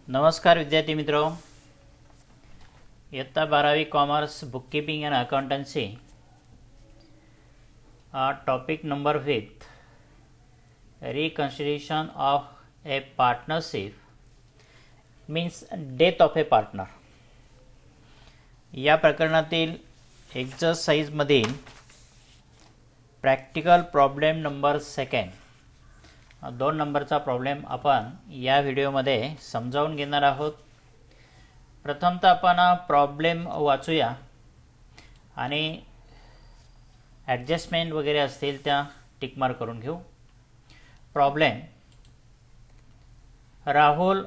नमस्कार विद्यार्थी मित्रों, इयत्ता 12वी commerce book keeping end accountancy topic number 5 reconstitution of A partnership means death of A partner या प्रकरणातील एक्सरसाइजमधील प्रॅक्टिकल प्रॉब्लेम नंबर 2 2 नंबरचा प्रॉब्लेम आपण या व्हिडिओमध्ये समजावून घेणार आहोत। प्रथमतः आपण प्रॉब्लेम वाचूया आणि ॲडजस्टमेंट वगैरे असतील त्या टिक मार्क करून घेऊ। Problem: Rahul,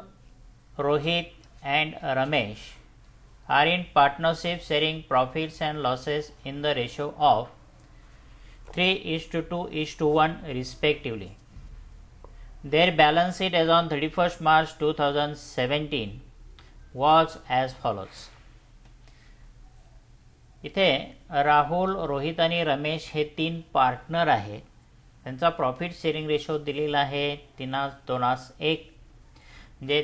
Rohit and Ramesh are in partnership sharing profits and losses in the ratio of 3:2:1 respectively. Their balance sheet as on 31st March 2017 was as follows. इथे राहुल, रोहित आणि रमेश हे 3 पार्टनर आहेत। त्यांचा प्रॉफिट शेअरिंग रेशो दिलेला आहे 3:2:1 म्हणजे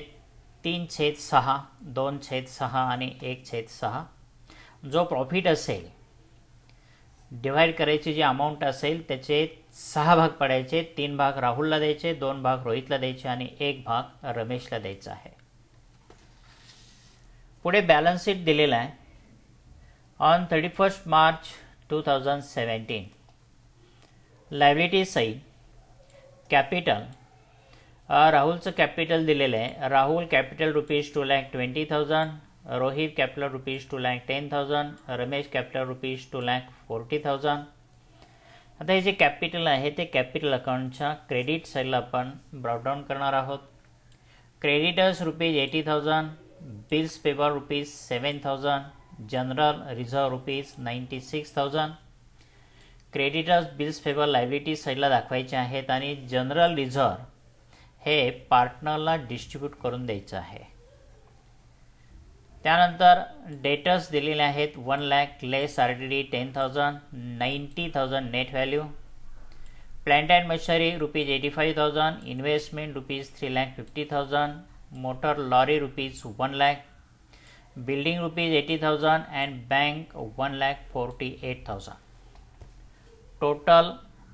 3/6, 2/6 आणि 1/6। जो प्रॉफिट असेल डिवाइड करायची जी अमाउंट असेल त्याचे 6 भाग पडायचे, 3 भाग राहुलला द्यायचे, 2 भाग रोहितला द्यायचे आणि 1 भाग रमेशला द्यायचा आहे। पुढे बॅलन्स शीट दिलेला आहे on 31st March 2017। Liability side capital, राहुलचं कॅपिटल दिलेलं आहे। Rahul capital ₹2,20,000, Rohit capital ₹2,10,000, Ramesh capital ₹2,40,000। आता हे जे कॅपिटल आहे ते कॅपिटल अकाउंटच्या क्रेडिट साईडला आपण ब्राउट करणार आहोत। Creditors ₹80,000, bills payable ₹7,000, general reserve ₹96,000। Creditors bills payable liability साईडला दाखवायचे आहेत आणि जनरल रिझर्व हे पार्टनरला डिस्ट्रीब्यूट करून द्यायचं आहे। त्यानंतर डेटर्स दिलेले आहेत 1 lakh less RDD 10,000, 90,000 net value. Plant and machinery ₹85,000, investment ₹3,50,000, motor lorry ₹1 lakh, building ₹80,000 and bank 1,48,000। Total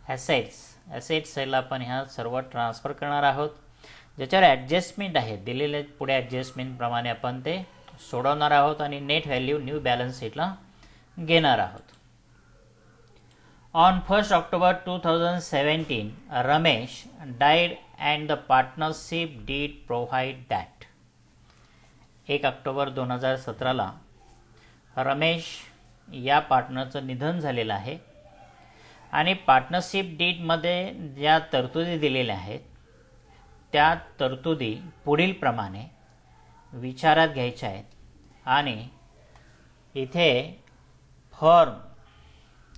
assets साईडला आपण ह्या सर्व ट्रान्सफर करणार आहोत। ज्याच्यावर ॲडजस्टमेंट आहे दिलेले पुढे ॲडजस्टमेंट प्रमाणे आपण ते सोडवणार आहोत आणि नेट व्हॅल्यू न्यू बॅलन्स शीटला घेणार आहोत। On 1 October 2017 Ramesh died and the partnership deed provide that. 1 October 2017 Ramesh या पार्टनरचं निधन झालेलं आहे आणि पार्टनरशिप डीडमध्ये ज्या तरतुदी दिलेल्या आहेत त्या तरतुदी पुढील प्रमाणे विचारात घ्यायच्या आहेत आणि इथे फर्म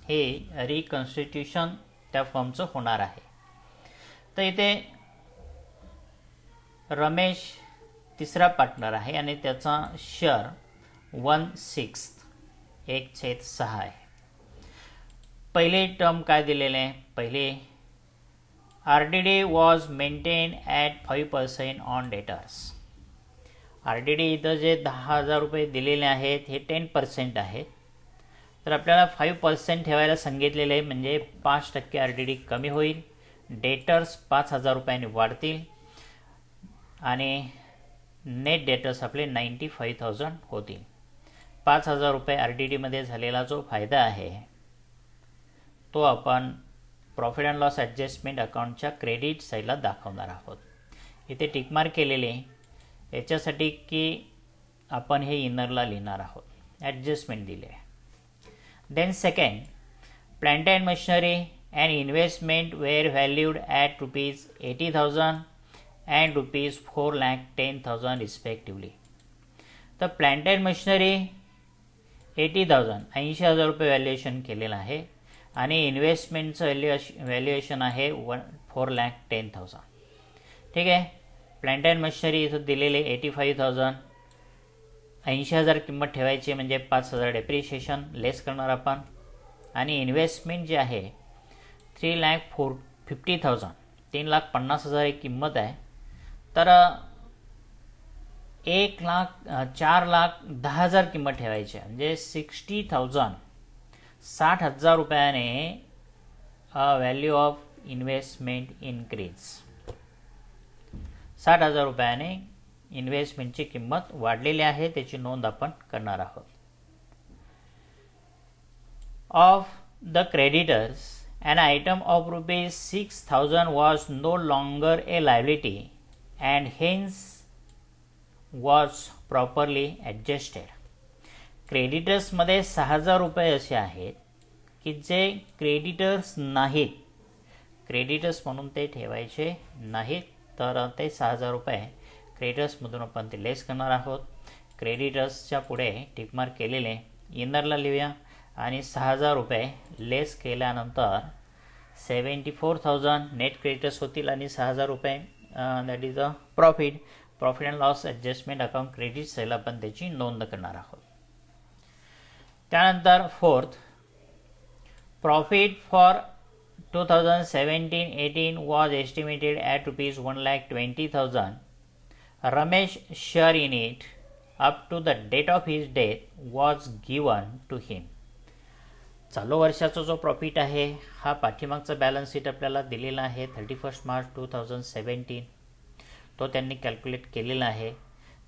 हे रिकन्स्टिट्यूशन त्या फर्मचं होणार आहे। तर इथे रमेश तिसरा पार्टनर आहे आणि त्याचा शेअर 1/6 1/6 आहे। पहिले टर्म काय दिलेले आहे? पहिले RDD was maintain at 5% on debtors. RDD इथं जे 10,000 रुपये दिलेले आहेत हे 10% आहेत, तर आपल्याला 5% ठेवायला सांगितलेले आहे म्हणजे 5% RDD कमी होईल। डेटर्स 5,000 रुपयांनी वाढतील आणि नेट डेटर्स आपले 95,000 होतील। 5,000 रुपये RDDमध्ये झालेला जो फायदा आहे तो आपण प्रॉफिट अँड लॉस ॲडजस्टमेंट अकाउंटच्या क्रेडिट साईडला दाखवणार आहोत। इथे टिकमार्क केलेले याच्यासाठी की आपण हे इनरला लिहिणार आहोत, ॲडजस्टमेंट दिले। Then second, plant and machinery and investment were valued at ₹80,000 and ₹4,10,000 respectively. तर प्लांट अँड मशिनरी 80,000 80,000 रुपये व्हॅल्युएशन केलेलं आहे आणि इन्व्हेस्टमेंटचं व्हॅल्युएशन आहे 4,10,000। ठीक आहे। प्लांट अँड मशिनरी इथं दिलेले 85,000, 80,000 किंमत ठेवायची म्हणजे 5,000 डेप्रिशिएशन लेस करणार आपण आणि इन्व्हेस्टमेंट जे आहे 3,50,000 3,50,000 ही किंमत आहे। तर 4,10,000 किंमत ठेवायची आहे, म्हणजे 60,000 60,000 रुपयाने व्हॅल्यू ऑफ इन्व्हेस्टमेंट इन्क्रीज. 60,000 रुपयाने इन्व्हेस्टमेंटची किंमत वाढलेली आहे, त्याची नोंद आपण करणार आहोत. Of the creditors an item of rupees 6,000 was no longer a liability and hence was properly adjusted. क्रेडिटर्समध्ये 6,000 रुपये असे आहेत की जे क्रेडिटर्स नाहीत, क्रेडिटर्स म्हणून ते ठेवायचे नाहीत, तर ते 6,000 रुपये क्रेडिटर्समधून आपण ते लेस करणार आहोत. क्रेडिटर्सच्या पुढे टिकमार्क केलेले इनरला लिहूया आणि 6,000 रुपये लेस केल्यानंतर 74,000 नेट क्रेडिटर्स होतील आणि 6,000 रुपये that is a profit and loss adjustment account credit साईडला आपण त्याची नोंद करणार आहोत. त्यानंतर fourth, profit for 2017-18 was estimated at rupees 1,20,000. Ramesh share in it up to the date of his death was given to him. चालू वर्षाचा जो प्रॉफिट आहे हा पाठीमागचा बॅलन्स शीट आपल्याला दिलेला आहे 31 मार्च 2017, तो त्यांनी कॅल्क्युलेट केलेला आहे.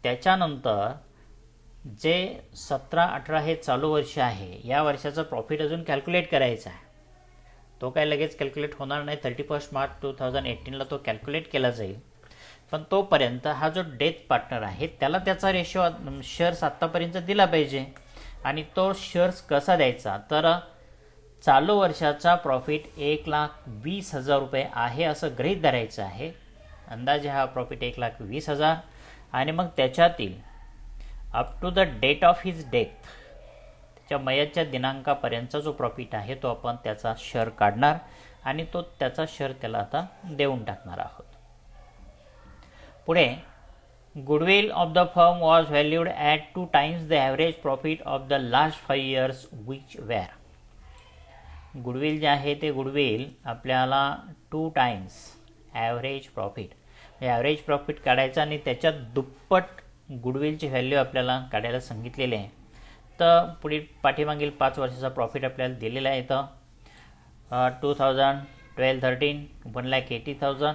त्याच्यानंतर जे 17-18 हे चालू वर्ष आहे, या वर्षाचा प्रॉफिट अजून कॅल्क्युलेट करायचा आहे. तो काय लगेच कॅल्क्युलेट होणार नाही, 31 मार्च 2018ला तो कॅल्क्युलेट केला जाईल. पण तोपर्यंत हा जो डेथ पार्टनर आहे त्याला त्याचा रेशो शेअर्स आत्तापर्यंत दिला पाहिजे. आणि तो शेअर्स कसा द्यायचा, तर चालू वर्षाचा प्रॉफिट 1,20,000 रुपये आहे असं गृहीत धरायचं आहे. अंदाजे हा प्रॉफिट 1,20,000 आणि मग त्याच्यातील up to the date of his death, त्याच्या मयतच्या दिनांकापर्यंतचा जो प्रॉफिट आहे तो आपण त्याचा शेअर काढणार आणि तो त्याचा शेअर त्याला आता देऊन टाकणार आहोत. पुढे, goodwill of the firm was valued at 2 times the average profit of the last 5 years which were. Goodwill जे आहे ते गुडविल आपल्याला 2 times average profit, average profit काढायचं आणि त्याच्यात दुप्पट गुडविलची व्हॅल्यू आपल्याला काढायला सांगितलेली आहे. तर पुढील पाठीमागील 5 वर्षाचा प्रॉफिट आपल्याला दिलेला आहे. तर 2012-13 1,80,000,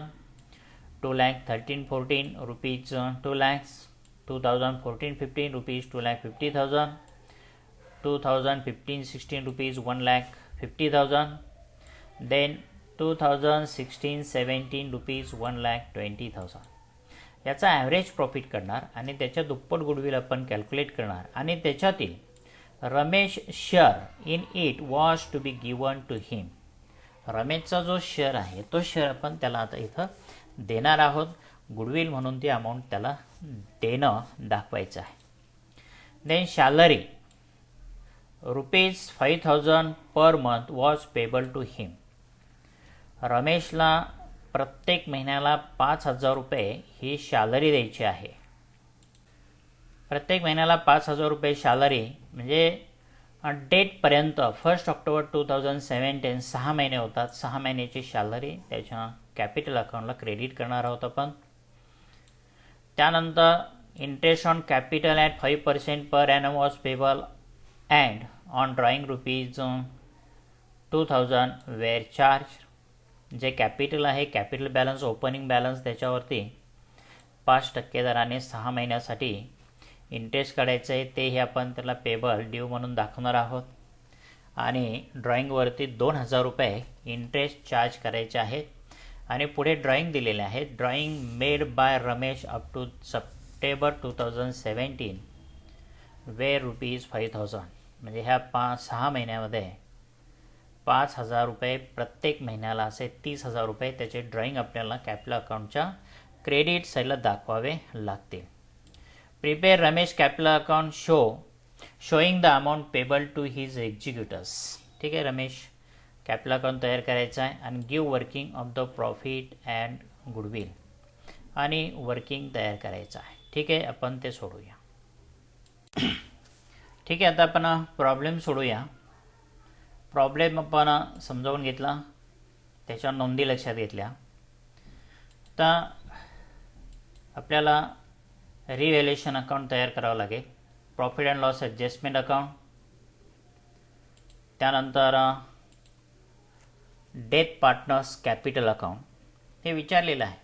2,13-14 rupees 2 lakhs, 2014-15 rupees 2,50,000, 2015-16 rupees 1,50,000, then 2016-17 rupees 1,20,000. याचा ॲव्हरेज प्रॉफिट करणार आणि त्याच्या दुप्पट गुडविल आपण कॅल्क्युलेट करणार आणि त्याच्यातील Ramesh share in it was to be given to him. रमेशचा जो शेअर आहे तो शेअर आपण त्याला आता इथं देणार आहोत. गुडविल म्हणून ती अमाऊंट त्याला देणं दाखवायचं आहे. Then salary rupees 5,000 per month was payable to him. रमेशला प्रत्येक महिन्याला 5,000 रुपये ही सॅलरी द्यायची आहे. प्रत्येक महिन्याला 5,000 रुपये सॅलरी म्हणजे डेटपर्यंत 1 ऑक्टोबर 2017 6 महिने होतात. 6 महिन्याची सॅलरी त्याच्या कॅपिटल अकाउंटला क्रेडिट करणार आहोत आपण. त्यानंतर interest on capital at 5% per annum was payable and on drawing rupees 2,000 were charge. जे कॅपिटल आहे, कॅपिटल बॅलन्स, ओपनिंग बॅलन्स, त्याच्यावरती 5% दराने 6 महिन्यासाठी इंटरेस्ट काढायचं आहे. तेही आपण त्याला पेबल ड्यू म्हणून दाखवणार आहोत. आणि ड्रॉईंगवरती 2,000 रुपये इंटरेस्ट चार्ज करायचे आहेत. आणि पुढे ड्रॉईंग दिलेले आहेत. Drawing made by Ramesh up to September 2017 were rupees 5,000. म्हणजे ह्या 6 महिन्यामध्ये 5,000 रुपये प्रत्येक महिन्याला असे 30,000 रुपये त्याचे ड्रॉईंग आपल्याला कॅपिटल अकाउंटच्या क्रेडिट साईडला दाखवावे लागतील. Prepare Ramesh capital account showing the amount payable to his executors. ठीक आहे, रमेश कॅपिटल अकाउंट तयार करायचं आहे आणि give working of the profit and goodwill आणि वर्किंग तयार करायचं आहे. ठीक आहे, आपण ते सोडूया. ठीक आहे, आता आपण प्रॉब्लेम सोडूया. प्रॉब्लेम आपण समजावून घेतला, त्याच्या नोंदी लक्षात घेतल्या. आता आपल्याला रिव्हॅल्युएशन अकाउंट तयार करावं लागेल, profit and loss adjustment account, त्यानंतर डेथ पार्टनर्स कॅपिटल अकाउंट हे विचारलेलं आहे.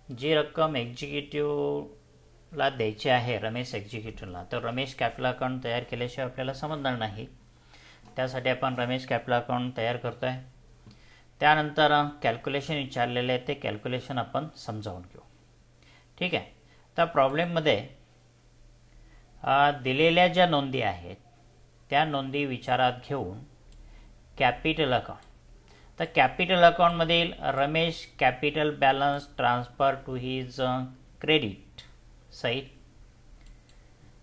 जी रक्कम एक्झिक्युटिव्हला द्यायची आहे रमेश एक्झिक्युटिव्हला, तर रमेश कॅपिटल अकाउंट तयार केल्याशिवाय आपल्याला समजणार नाही. त्यासाठी आपण रमेश कॅपिटल अकाउंट तयार करतो आहे. त्यानंतर कॅल्क्युलेशन विचारलेले आहे, ते कॅल्क्युलेशन आपण समजावून घेऊ. ठीक आहे. तर प्रॉब्लेममध्ये दिलेल्या ज्या नोंदी आहेत त्या नोंदी विचारात घेऊन कॅपिटल अकाउंट, तर कॅपिटल अकाउंटमधील Ramesh capital balance transfer to his credit सहित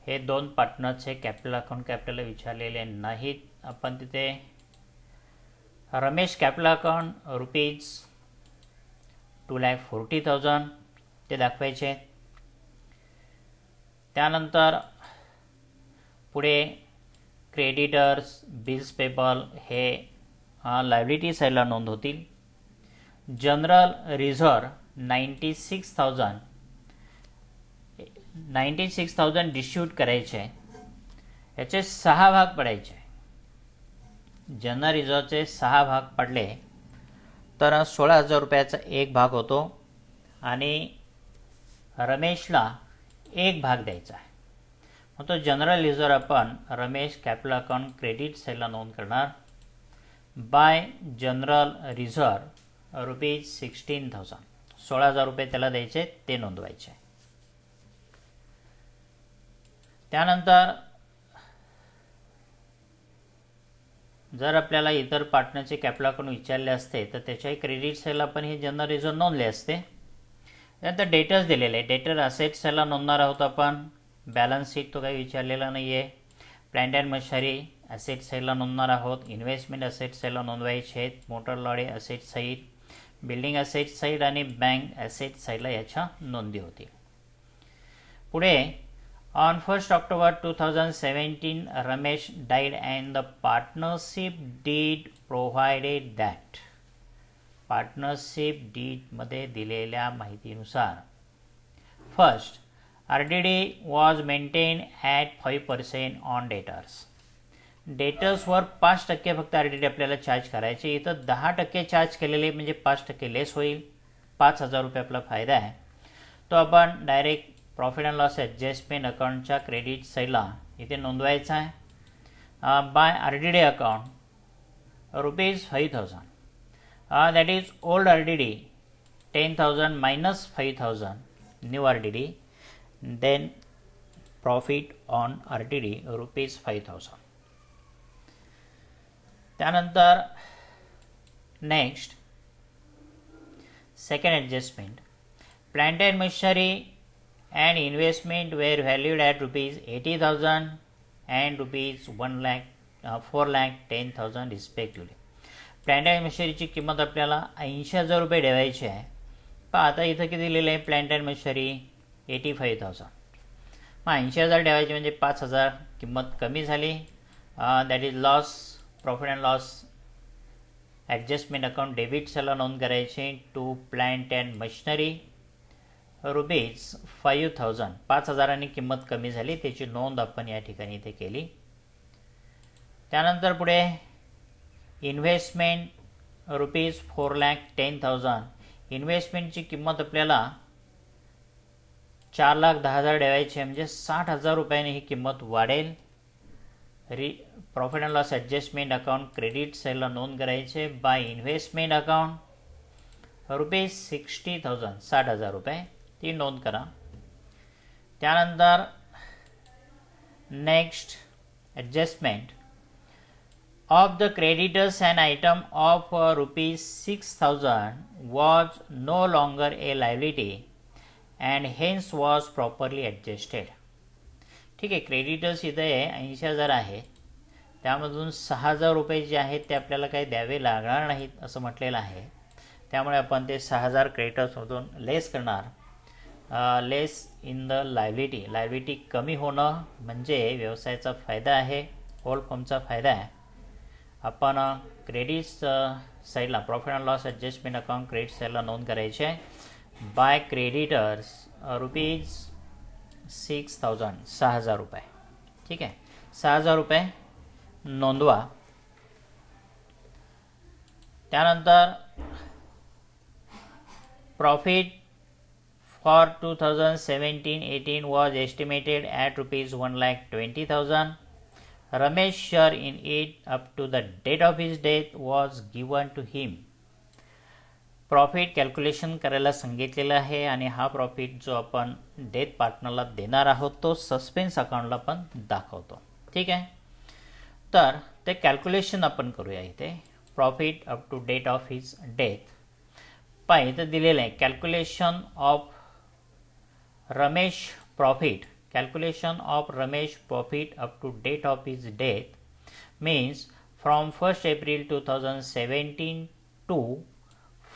हे दोन पार्टनर्सचे कॅपिटल अकाउंट आपल्याला विचारलेले नाहीत. आपण तिथे रमेश कॅपिटल अकाउंट रुपीज 2,40,000 ते दाखवायचे. त्यानंतर पुढे क्रेडिटर्स बिल्स पेबल हे लायबिलिटी साईडला नोंद होतील. जनरल रिझर्व 96,000 डिस्ट्रीब्यूट करायचे, याचे 6 भाग पडायचे. जनरल रिझर्वचे 6 भाग पडले तर 16,000 रुपयाचा एक भाग होतो आणि रमेशला एक भाग द्यायचा आहे. मग तो जनरल रिझर्व आपण रमेश कॅपिटल अकाउंट क्रेडिट साईडला नोंद करणार. बाय जनरल रिझर्व रुपीज 16,000 16,000 रुपये त्याला द्यायचे, ते नोंदवायचे. त्यानंतर जर आपल्याला इतर पार्टनरचे कॅपिटल अकाउंट विचारले असते तर त्याच्याही क्रेडिट साईडला आपण हे जनरल रिझर्व नोंदले असते. त्यानंतर डेटर्स दिलेले आहे, डेटर असेट साईडला नोंदणार आहोत आपण. बॅलन्स शीट तो काही विचारलेला नाही आहे. प्लांट अँड मशिनरी ॲसेट साईडला नोंदणार आहोत. इन्व्हेस्टमेंट ॲसेट साईडला नोंदवायचे आहेत. Motor lorry asset side, building asset side आणि बँक ॲसेट साईडला याच्या नोंदी होतील. पुढे on 1 October 2017 Ramesh died and the partnership deed provided that. Partnership डीडमध्ये दिलेल्या माहितीनुसार first RDD was maintained at 5% on debtors. डेटर्सवर 5% फक्त RDD आपल्याला चार्ज करायचे. इथं 10% चार्ज केलेले म्हणजे 5% लेस होईल. 5,000 रुपये आपला फायदा आहे. तो आपण direct profit and loss adjustment अकाउंटच्या क्रेडिट साईडला इथे नोंदवायचा आहे. By RDD account rupees 5,000. That is old RDD 10,000 minus 5,000 new RDD. Then profit on RTD rupees 5,000. त्यानंतर next second adjustment, plant and machinery and investment were valued at rupees 80,000 and rupees 4,10,000 respectively. Plant and मशिनरीची किंमत आपल्याला 80,000 रुपये ठेवायची आहे. पण आता इथं किती दिलेलं आहे, प्लांट अँड मशिनरी 85,000. मग 80,000 ठेवायचे म्हणजे 5,000 किंमत कमी झाली. That is loss. Profit and loss adjustment account debit साईडला नोंद करायचे. To plant and machinery rupees 5,000. 5,000 किंमत कमी झाली, त्याची नोंद आपण या ठिकाणी इथे केली. त्यानंतर पुढे इन्व्हेस्टमेंट रुपीज 4,10,000. इन्व्हेस्टमेंटची किंमत आपल्याला 4,10,000 ठेवायची म्हणजे 60,000 रुपयाने ही किंमत वाढेल. Profit and loss adjustment account credit साईडला नोंद करायचे. बाय इन्व्हेस्टमेंट अकाउंट रुपीज 60,000 60,000 रुपये ती नोंद करा. त्यानंतर next adjustment of the creditors and item of rupees 6,000 was no longer a liability and hence was properly adjusted. ठीक आहे, क्रेडिटर्स इथे 80,000 आहेत, त्यामधून 6,000 रुपये जे आहेत ते आपल्याला काही द्यावे लागणार नाहीत असं म्हटलेलं आहे. त्यामुळे आपण ते 6,000 क्रेडिटर्समधून लेस करणार. Less in the liability. Liability कमी होणं म्हणजे व्यवसायाचा फायदा आहे, होल्ड फर्मचा फायदा आहे. आपण क्रेडिट साईडला profit and loss adjustment account credit साईडला नोंद करायची आहे. बाय क्रेडिटर्स रुपीज 6,000 6,000 रुपये. ठीक आहे, 6,000 रुपये नोंदवा. त्यानंतर profit for 2017-18 was estimated at rupees 1,20,000. Ramesh share in it up to the date of his death was given to him. Profit calculation करायला सांगितलेलं आहे आणि हा प्रॉफिट जो आपण डेथ पार्टनरला देणार आहोत तो सस्पेन्स अकाउंटला पण दाखवतो. ठीक आहे, तर ते कॅल्क्युलेशन आपण करूया. इथे profit up to date of his death पाय इथं दिलेलं आहे. Calculation of Ramesh profit, calculation of Ramesh profit up to date of his death means from 1st April 2017 to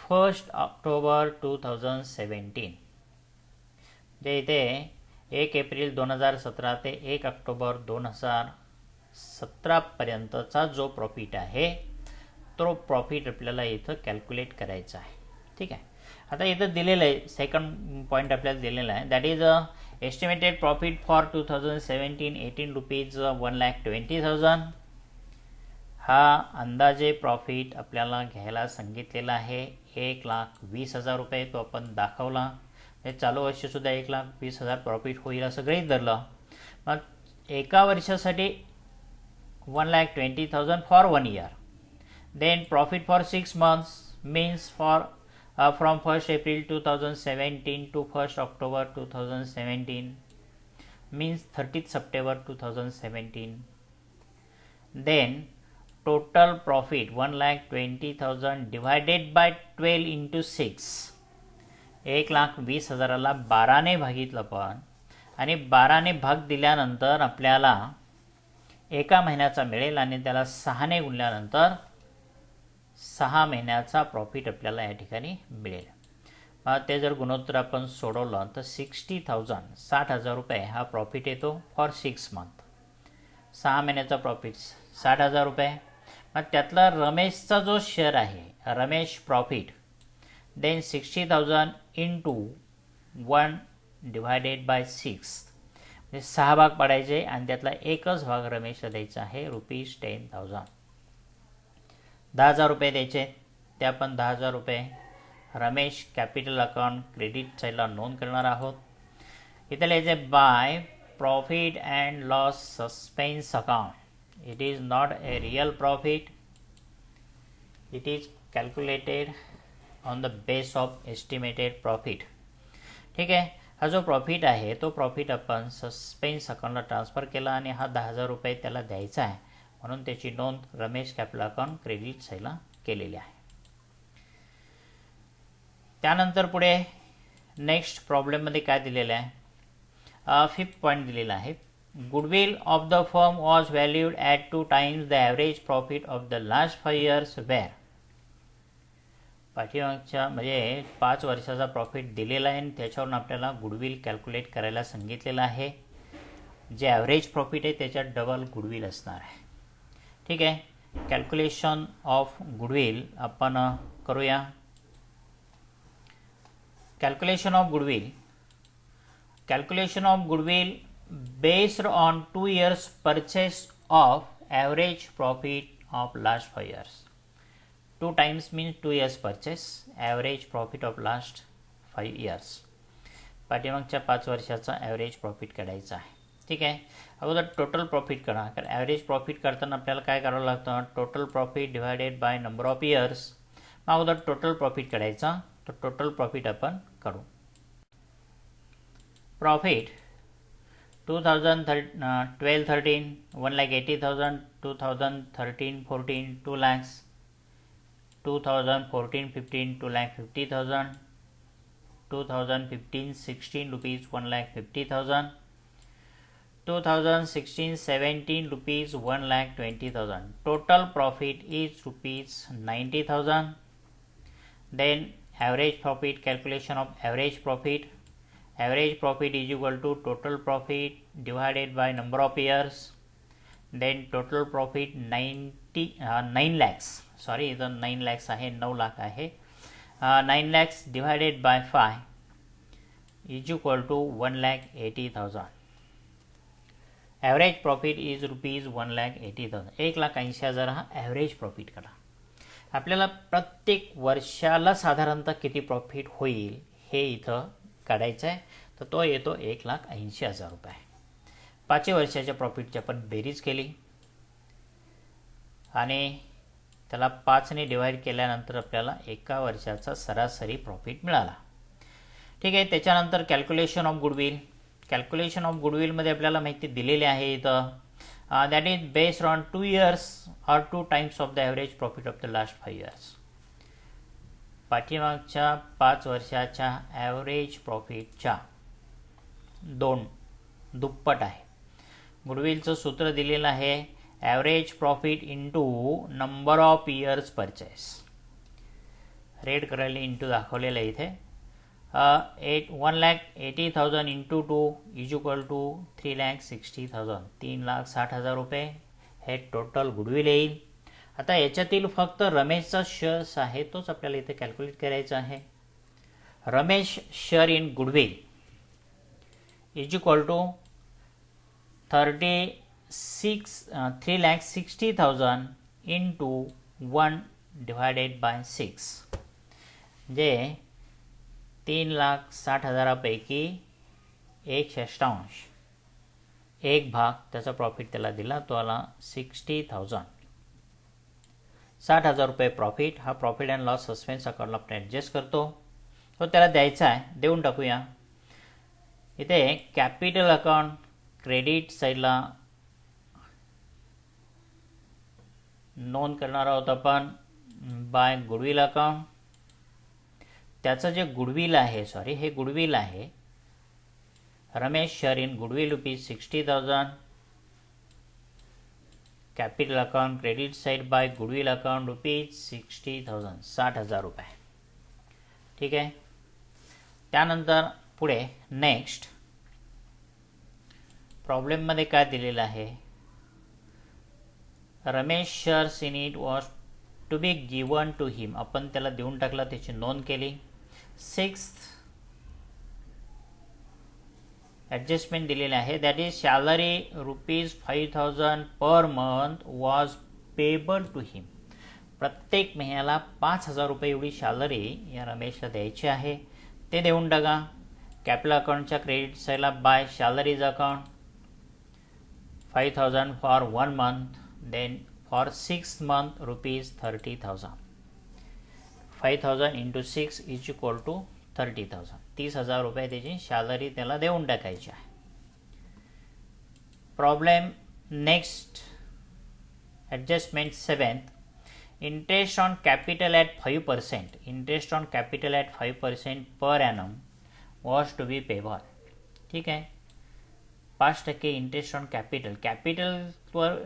1st October 2017. जे इथे 1 एप्रिल 2017 ते 1 ऑक्टोबर 2017 पर्यंतचा जो प्रॉफिट आहे तो प्रॉफिट आपल्याला इथं कॅल्क्युलेट करायचा आहे. ठीक आहे, आता इथं दिलेलं आहे. सेकंड पॉईंट आपल्याला दिलेला आहे. That is estimated profit for 2017-18 rupees 1,20,000. हा अंदाजे प्रॉफिट आपल्याला घ्यायला सांगितलेला आहे 1,20,000 रुपये. तो आपण दाखवला. हे चालू वर्षीसुद्धा 1,20,000 प्रॉफिट होईल असं गृहीत धरलं. मग एका वर्षासाठी 1,20,000 for 1 year. Then profit for 6 months means for from 1st April 2017 to 1st October 2017 means 30th September 2017. Then total profit 1,20,000 divided by 12 into 6. 1,20,000ला 12ने भागितलं पण आणि 12ने भाग दिल्यानंतर आपल्याला एका महिन्याचा मिळेल आणि त्याला 6ने गुणल्यानंतर 6 महिन्याचा प्रॉफिट आपल्याला या ठिकाणी मिळेल. ते जर गुणोत्तर आपण सोडवलं तर 60,000 60,000 रुपये हा प्रॉफिट येतो फॉर 6 month. 6 महिन्याचा प्रॉफिट 60,000 रुपये. मग त्यातला रमेशचा जो शेअर आहे Ramesh profit then 60,000 into 1 divided by 6 म्हणजे 6 भाग पाडायचे आणि त्यातला एकच भाग रमेशला द्यायचा आहे ₹10,000. 10,000 रुपये द्यायचे. ते आपण 10,000 रुपये रमेश कॅपिटल अकाउंट क्रेडिट साईडला नोंद करणार आहोत. इथे लिहायचे by profit and loss suspense account. It is not a real profit. It is calculated on the base of estimated profit. ठीक आहे, हा जो प्रॉफिट आहे तो प्रॉफिट आपण सस्पेन्स अकाउंटला ट्रान्सफर केला आणि हा 10,000 रुपये त्याला द्यायचा आहे म्हणून त्याची नोंद रमेश कॅपिटल अकाउंट क्रेडिट साईडला केलेली आहे. त्यानंतर पुढे नेक्स्ट प्रॉब्लेममध्ये काय दिलेलं आहे 5th पॉईंट दिलेला आहे. Goodwill of the firm was valued at 2 times the average profit of the last 5 years were. पाठीमागच्या म्हणजे 5 वर्षाचा प्रॉफिट दिलेला आहे आणि त्याच्यावरून आपल्याला गुडविल कॅल्क्युलेट करायला सांगितलेलं आहे. जे ॲव्हरेज प्रॉफिट आहे त्याच्यात डबल गुडविल असणार आहे. ठीक आहे, कॅल्क्युलेशन ऑफ गुडविल आपण करूया. Calculation of goodwill. Calculation of goodwill based on 2 years purchase of average profit of last 5 years. 2 times means 2 years purchase, average profit of last 5 years. पाठीमागच्या 5 वर्षाचा ॲव्हरेज प्रॉफिट काढायचा आहे. ठीक आहे, अगोदर टोटल प्रॉफिट काढा. कारण ॲव्हरेज प्रॉफिट काढताना आपल्याला काय करावं लागतं total profit divided by number of years. मग अगोदर टोटल प्रॉफिट काढायचा. तर टोटल प्रॉफिट आपण काढू. Profit 2012-13 1,80,000. 2013-14 2 lakhs. 2014-15 2,50,000. 2015-16 rupees 1,50,000. 2016-17 rupees 1,20,000. Total profit is rupees 90,000. Then average profit, calculation of average profit. Average profit is equal to total profit divided by number of years. Then total profit 9 lakhs. Sorry, इथं 9 lakhs आहे, 9 लाख आहे. 9 lakhs divided by 5 is equal to 1,80,000. Average profit is rupees 1,80,000. 1,80,000 हा average profit करा. आपल्याला प्रत्येक वर्षाला साधारणतः किती प्रॉफिट होईल हे इथं काढायचं आहे. तर तो येतो 1,80,000 रुपये. 5 वर्षाच्या प्रॉफिटची आपण बेरीज केली आणि त्याला 5ने डिवाइड केल्यानंतर आपल्याला एका वर्षाचा सरासरी प्रॉफिट मिळाला. ठीक आहे. त्याच्यानंतर calculation of goodwill. Calculation of गुडविलमध्ये आपल्याला माहिती दिलेली आहे इथं. That is based on 2 years or 2 times of the average profit of the last 5 years. पाठीमागच्या 5 वर्षाच्या ॲव्हरेज प्रॉफिटच्या 2 दुप्पट आहे. गुडविलचं सूत्र दिलेलं आहे average profit into number of years purchase. Red कलरने इंटू दाखवलेलं आहे इथे. 1,80,000 इंटू 2 इज इक्वल टू 3,60,000. 3,60,000 रुपये हे टोटल गुडविल येईल. आता याच्यातील फक्त रमेशचा शेअर्स आहे तोच आपल्याला इथे कॅल्क्युलेट करायचा आहे. Ramesh share in goodwill is equal to 3,60,000 into 1 divided by 6. म्हणजे 3,60,000पैकी 1/6 एक भाग त्याचा प्रॉफिट त्याला दिला, तो आला 60,000. 60,000 रुपये प्रॉफिट. हा प्रॉफिट अँड लॉस सस्पेन्स अकाउंटला आपण ॲडजस्ट करतो. तो त्याला द्यायचा आहे, देऊन टाकूया. इथे कॅपिटल अकाउंट क्रेडिट साईडला नोंद करणार आहोत आपण बाय गुडविल अकाउंट. त्याचं जे गुडविल आहे, हे गुडविल आहे. Ramesh share in goodwill rupees 60,000. Capital account credit side by goodwill account rupees 60,000. 60,000 रुपये. ठीक आहे. त्यानंतर पुढे नेक्स्ट प्रॉब्लेममध्ये काय दिलेलं आहे, Ramesh shares in it was to be given to him. आपण त्याला देऊन टाकला, त्याची नोंद केली. 6th ॲडजस्टमेंट दिलेले आहे. That is salary rupees 5,000 per month was payable to him. प्रत्येक महिन्याला 5,000 रुपये एवढी सॅलरी या रमेशला द्यायची आहे, ते देऊन टाका. कॅपिटल अकाउंटच्या क्रेडिट साईडला by salaries account 5,000 for 1 month. Then for 6 month rupees 30,000. 5,000 into 6 is equal to 30,000. 30,000 रुपये त्याची सॅलरी त्याला देऊन टाकायची आहे. Problem next adjustment 7th. Interest on capital at 5%. Interest on capital at 5% per annum was to be payable. ठीक आहे. 5% interest on capital. कॅपिटलवर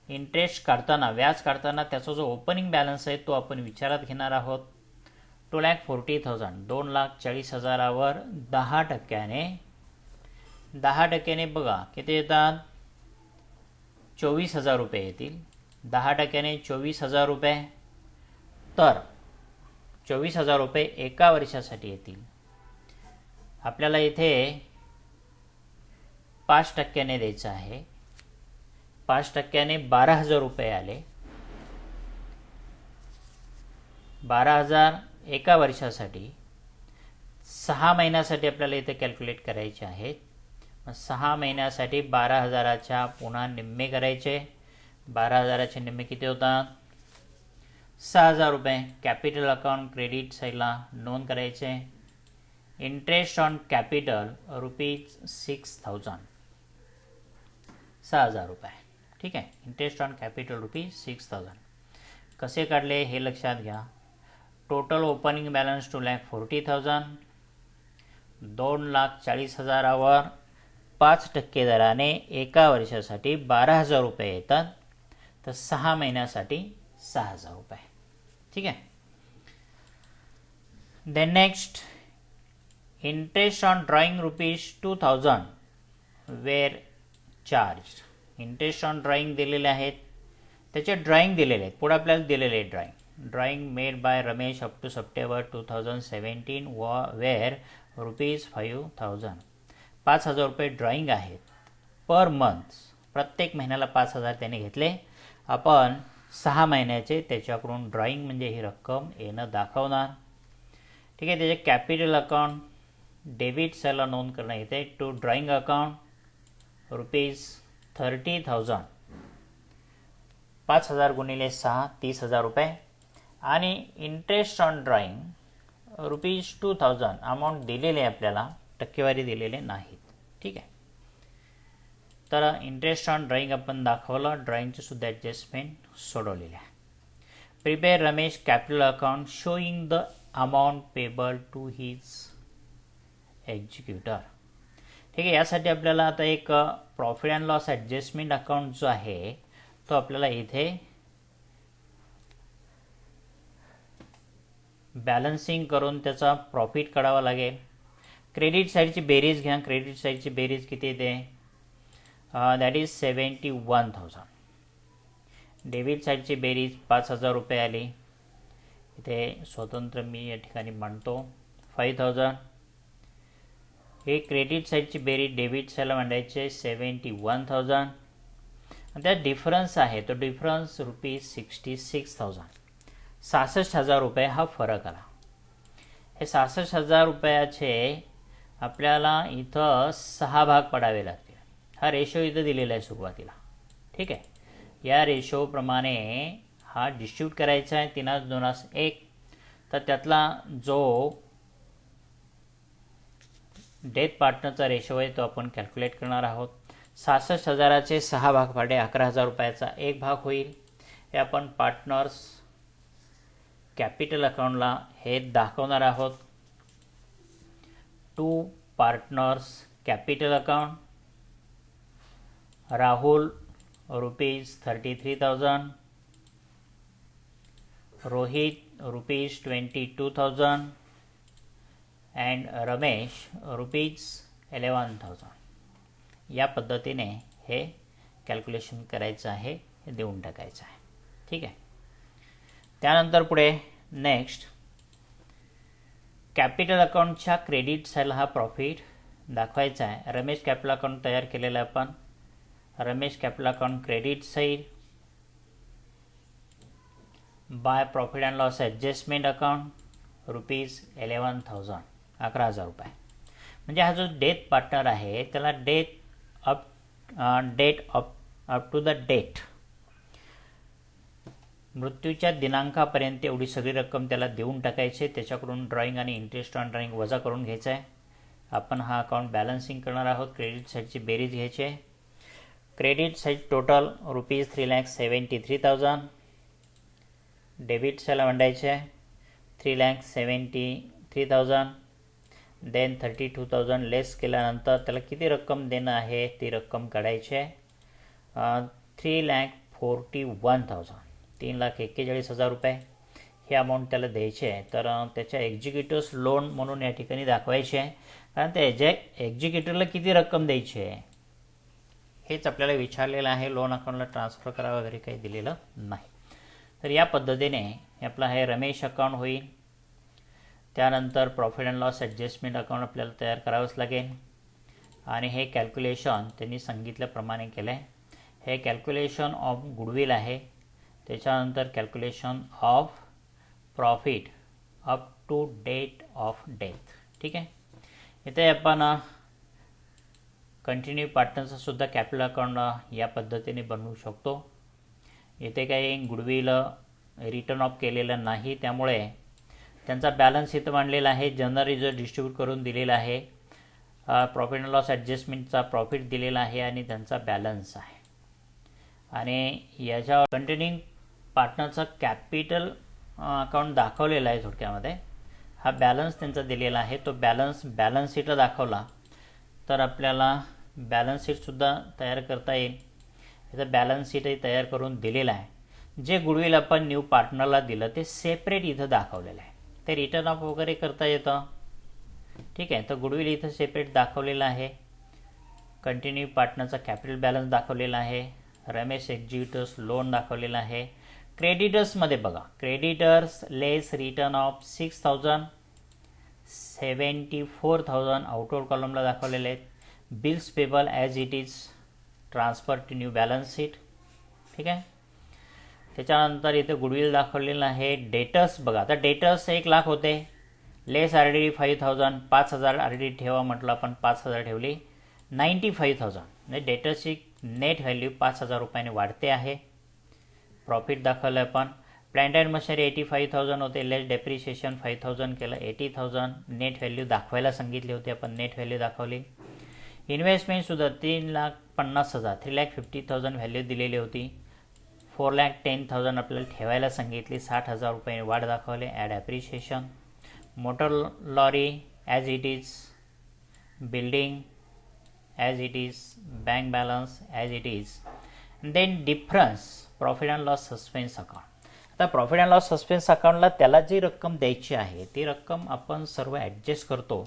interest काढताना, व्याज काढताना त्याचा जो ओपनिंग बॅलन्स आहे तो आपण विचारात घेणार आहोत. 2,40,000. 2,40,000वर 10% बघा किती येतात, 24,000 रुपये येतील. 10% 24,000 रुपये. तर 24,000 रुपये एका वर्षासाठी येतील. आपल्याला इथे 5% द्यायचं आहे. 5% 12,000 रुपये आले. 12,000 एका वर्षासाठी. 6 महिन्यासाठी आपल्याला इथे कॅल्क्युलेट करायचे आहेत. 6 महिन्यासाठी 12,000च्या पुन्हा निम्मे करायचे. 12,000चे निम्मे किती होतात, 6,000 रुपये. कॅपिटल अकाउंट क्रेडिट साईडला नोंद करायचे. Interest on capital rupees 6,000. 6,000 रुपये. ठीक आहे. Interest on capital rupees 6,000. कसे काढले हे लक्षात घ्या. Total opening balance 2,40,000. 2,40,000वर 5% दराने एका वर्षासाठी 12,000 रुपये येतात. तर 6 महिन्यासाठी 6,000 रुपये. ठीक आहे. Then next interest on drawing rupees 2,000 were charge. Interest on drawing दिलेले आहेत, त्याचे ड्रॉइंग दिलेले आहेत. पुढे आपल्याला दिलेले आहे drawing made by Ramesh up to September 2017 were ₹5,000. 5,000 रुपये ड्रॉइंग आहेत पर मंथ. प्रत्येक महिन्याला 5,000 त्याने घेतले. आपण 6 महिन्याचे त्याच्याकडून ड्रॉइंग म्हणजे ही रक्कम येणं दाखवणार. ठीक आहे. त्याचे कॅपिटल अकाउंट डेबिट साईडला नोंद करणं येते. To drawing account ₹30,000. 5,000 गुणिले 6 30,000 रुपये. आणि इंटरेस्ट ऑन ड्रॉइंग ₹2,000 अमाऊंट दिलेले आपल्याला, टक्केवारी दिलेले नाहीत. ठीक आहे. तर इंटरेस्ट ऑन ड्रॉइंग आपण दाखवलं. ड्रॉइंगची सुद्धा ॲडजस्टमेंट सोडवलेली आहे. Prepare Ramesh capital account showing the amount payable to his executor. ठीक आहे. यासाठी आपल्याला आता एक profit and loss adjustment account जो आहे तो आपल्याला इथे बॅलन्सिंग करून त्याचा प्रॉफिट काढावा लागेल. क्रेडिट साईडची बेरीज घ्या. क्रेडिट साईडची बेरीज किती येते? That is 71,000. डेबिट साईडची बेरीज 5,000 रुपये आली. इथे स्वतंत्र मी या ठिकाणी म्हणतो 5,000. हे क्रेडिट साईडची बेरीज डेबिट साईडला मांडायचे 71,000. आणि त्यात डिफरन्स आहे तो डिफरन्स ₹66,000. 66,000 रुपये हा फरक आला. हे 66,000 रुपयाचे आपल्याला इथं 6 भाग पडावे लागतील. हा रेशो इथं दिलेला आहे सुरुवातीला. ठीक आहे. या रेशोप्रमाणे हा डिस्ट्रीब्यूट करायचा आहे. 3:2:1. तर त्यातला जो डेथ पार्टनरचा रेशो आहे तो आपण कॅल्क्युलेट करणार आहोत. 66,000चे 6 भाग पाडे 11,000 रुपयाचा 1 भाग होईल. हे आपण पार्टनर्स कॅपिटल अकाउंटला हे दाखवणार आहोत. To partners capital account. Rahul ₹33,000. Rohit ₹22,000 and Ramesh ₹11,000. या पद्धतीने हे कॅल्क्युलेशन करायचं आहे. हे देऊन टाकायचं आहे. ठीक आहे. त्यानंतर पुढे नेक्स्ट कॅपिटल अकाउंटच्या क्रेडिट साईडला हा प्रॉफिट दाखवायचा आहे. रमेश कॅपिटल अकाउंट तयार केलेलं आहे आपण. Ramesh capital account credit side by profit and loss adjustment account ₹11,000 11,000 रुपये. म्हणजे हा जो डेथ पार्टनर आहे त्याला date up to the date मृत्यूच्या दिनांकापर्यंत एवढी सगळी रक्कम त्याला देऊन टाकायची. त्याच्याकडून ड्रॉइंग आणि इंटरेस्ट ऑन ड्रॉइंग वजा करून घ्यायचं आहे. आपण हा अकाउंट बॅलन्सिंग करणार आहोत. क्रेडिट साईडची बेरीज घ्यायची आहे. Credit side total ₹3,73,000. डेबिट साईडला मांडायचे आहे 3,73,000. देन 32,000 लेस केल्यानंतर त्याला किती रक्कम देणं आहे ती रक्कम काढायची आहे. 3,41,000 3,41,000 रुपये हे अमाऊंट त्याला द्यायचे आहे. तर त्याच्या एक्झिक्युटिव्स लोन म्हणून या ठिकाणी दाखवायचे आहे. कारण त्या एक्झिक्युटिव्हला किती रक्कम द्यायची आहे हेच आपल्याला विचारलेलं आहे. लोन अकाउंटला ट्रान्सफर करा वगैरे काही दिलेलं नाही. तर या पद्धतीने आपला हे रमेश अकाउंट होईल. त्यानंतर profit and loss adjustment account आपल्याला तयार करावंच लागेल. आणि हे कॅल्क्युलेशन त्यांनी सांगितल्याप्रमाणे केलं आहे. हे कॅल्क्युलेशन ऑफ गुडविल आहे. त्याच्यानंतर calculation of profit up to date of death. ठीक आहे. इथे आपण कंटिन्यू पार्टनरचा सुद्धा कॅपिटल अकाउंट या पद्धतीने बनवू शकतो. इथे काही गुडविल रिटर्न ऑफ केलेलं नाही त्यामुळे त्यांचा बॅलन्स इथं मांडलेला आहे. जनरल रिझर्व्ह डिस्ट्रीब्यूट करून दिलेला आहे. प्रॉफिट अँड लॉस ॲडजस्टमेंटचा प्रॉफिट दिलेला आहे आणि त्यांचा बॅलन्स आहे. आणि याच्या कंटिन्यूइंग पार्टनरचा कॅपिटल अकाउंट दाखवलेला आहे. थोडक्यामध्ये हा बॅलन्स त्यांचा दिलेला आहे. तो बॅलन्स शीटला दाखवला तर आपल्याला बॅलन्स शीटसुद्धा तयार करता येईल. याचं बॅलन्स शीटही तयार करून दिलेलं आहे. जे गुडविल आपण न्यू पार्टनरला दिलं ते सेपरेट इथं दाखवलेलं आहे. ते रिटर्न ऑफ वगैरे करता येतं. ठीक आहे. तर गुडविल इथं सेपरेट दाखवलेलं आहे. कंटिन्यू पार्टनरचा कॅपिटल बॅलन्स दाखवलेला आहे. रमेश एक्झिक्युटिव्स लोन दाखवलेला आहे. क्रेडिटर्समध्ये बघा creditors less return of 6,000 74,000 outward कॉलमला दाखवलेले आहेत. Bills payable as it is transfer to new balance sheet. ठीक आहे. त्याच्यानंतर इथे गुडविल दाखवलेलं आहे. डेटर्स बघा, आता डेटर्स 1,00,000 होते, less R D D 5,000, 5,000 R D D ठेवा म्हटलं आपण, 5,000 ठेवली, 95,000 म्हणजे डेटर्सची नेट व्हॅल्यू 5,000 रुपयाने वाढते आहे. प्रॉफिट दाखवलं आपण. प्लांट अँड मशिनरी 85,000 होते, लेस डेप्रिशिएशन 5,000 केलं, 80,000 नेट व्हॅल्यू दाखवायला सांगितली होती आपण, नेट व्हॅल्यू दाखवली. इन्व्हेस्टमेंटसुद्धा 3,50,000 3,50,000 व्हॅल्यू दिलेली होती. 4,10,000 आपल्याला ठेवायला सांगितली, 60,000 रुपये वाढ दाखवले. Add appreciation. Motor lorry as it is, building as it is, bank balance as it is. Then difference profit and loss suspense account. आता प्रॉफिट अँड लॉस सस्पेन्स अकाउंटला त्याला जी रक्कम द्यायची आहे ती रक्कम आपण सर्व ॲडजस्ट करतो.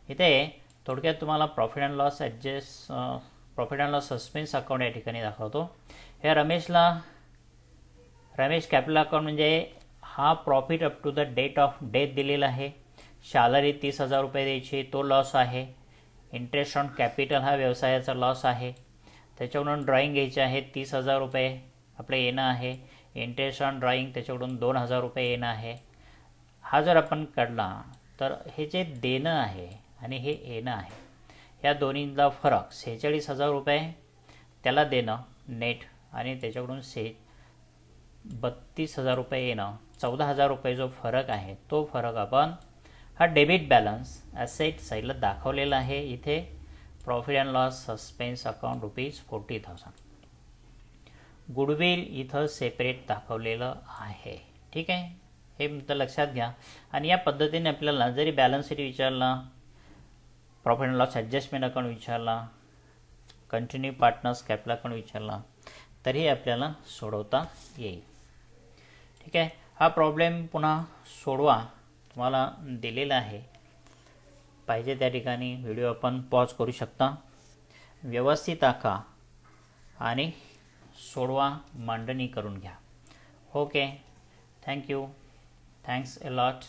इथे थोडक्यात तुम्हाला profit and loss profit and loss suspense account या ठिकाणी दाखवतो. हे रमेश कॅपिटल अकाउंट म्हणजे हा profit up to the date of death दिलेला आहे. सॅलरी 30,000 रुपये द्यायची, तो लॉस आहे. इंटरेस्ट ऑन कॅपिटल हा व्यवसायाचा लॉस आहे. त्याच्याकडून ड्रॉइंग घ्यायचे आहे, 30,000 रुपये आपलं येणं आहे. इंटरेस्ट ऑन ड्रॉइंग त्याच्याकडून 2,000 रुपये येणं आहे. हा जर आपण काढला तर हे जे देणं आहे आणि हे येणं आहे या दोन्हींचा फरक 46,000 रुपये त्याला देणं नेट आणि त्याच्याकडून 32,000 रुपये येणं, 14,000 रुपये जो फरक आहे तो फरक आपण हा डेबिट बॅलन्स ॲसेट साईडला दाखवलेला आहे. इथे profit and loss suspense account ₹40,000. Goodwill इथं सेपरेट दाखवलेलं आहे. ठीक आहे, हे तर लक्षात घ्या. आणि या पद्धतीने आपल्याला जरी बॅलन्स शीट विचारला, profit and loss adjustment account विचारला, कंटिन्यू पार्टनर्स कॅपिटल अकाउंट विचारला तरी आपल्याला सोडवता येईल. ठीक आहे, हा प्रॉब्लेम पुन्हा सोडवा तुम्हाला दिलेला आहे. पाहिजे त्या ठिकाणी व्हिडिओ आपण पॉज करू शकता. व्यवस्थित आखा आणि सोडवा, मांडणी करून घ्या. Okay, thank you, thanks a lot.